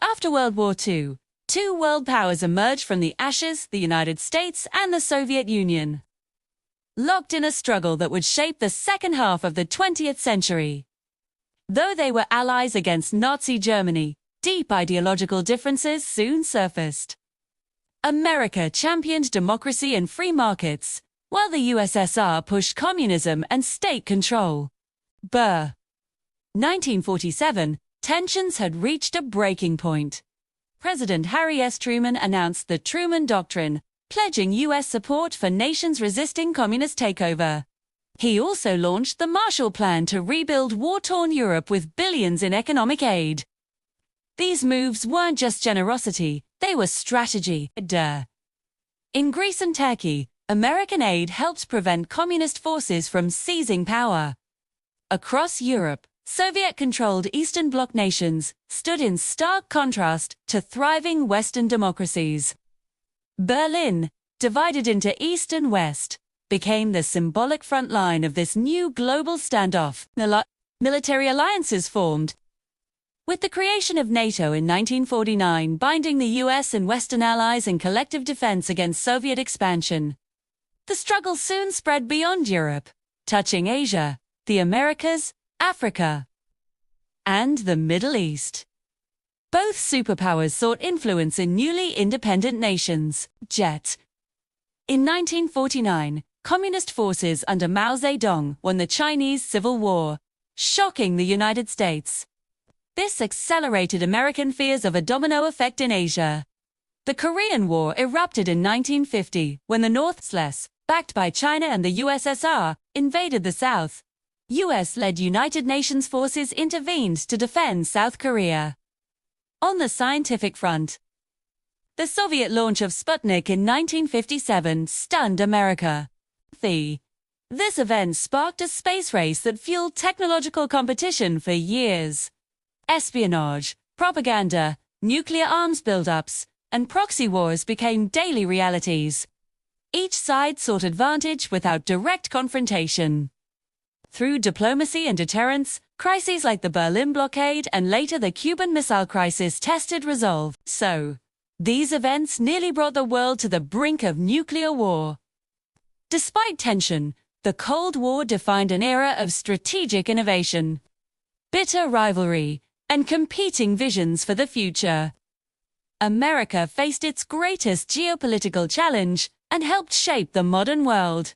After World War II, two world powers emerged from the ashes, the United States and the Soviet Union, locked in a struggle that would shape the second half of the 20th century. Though they were allies against Nazi Germany, deep ideological differences soon surfaced. America championed democracy and free markets, while the USSR pushed communism and state control. 1947, tensions had reached a breaking point. President Harry S. Truman announced the Truman Doctrine, pledging U.S. support for nations resisting communist takeover. He also launched the Marshall Plan to rebuild war-torn Europe with billions in economic aid. These moves weren't just generosity, they were strategy. In Greece and Turkey, American aid helped prevent communist forces from seizing power. Across Europe, Soviet-controlled Eastern Bloc nations stood in stark contrast to thriving Western democracies. Berlin, divided into East and West, became the symbolic front line of this new global standoff. Military alliances formed, with the creation of NATO in 1949 binding the US and Western allies in collective defense against Soviet expansion. The struggle soon spread beyond Europe, touching Asia, the Americas, Africa, and the Middle East. Both superpowers sought influence in newly independent nations. In 1949, Communist forces under Mao Zedong won the Chinese Civil War, shocking the United States. This accelerated American fears of a domino effect in Asia. The Korean War erupted in 1950 when the North, backed by China and the USSR, invaded the South. US-led United Nations forces intervened to defend South Korea. On the scientific front, the Soviet launch of Sputnik in 1957 stunned America. This event sparked a space race that fueled technological competition for years. Espionage, propaganda, nuclear arms buildups, and proxy wars became daily realities. Each side sought advantage without direct confrontation. Through diplomacy and deterrence, crises like the Berlin blockade and later the Cuban Missile Crisis tested resolve. These events nearly brought the world to the brink of nuclear war. Despite tension, the Cold War defined an era of strategic innovation, bitter rivalry, and competing visions for the future. America faced its greatest geopolitical challenge and helped shape the modern world.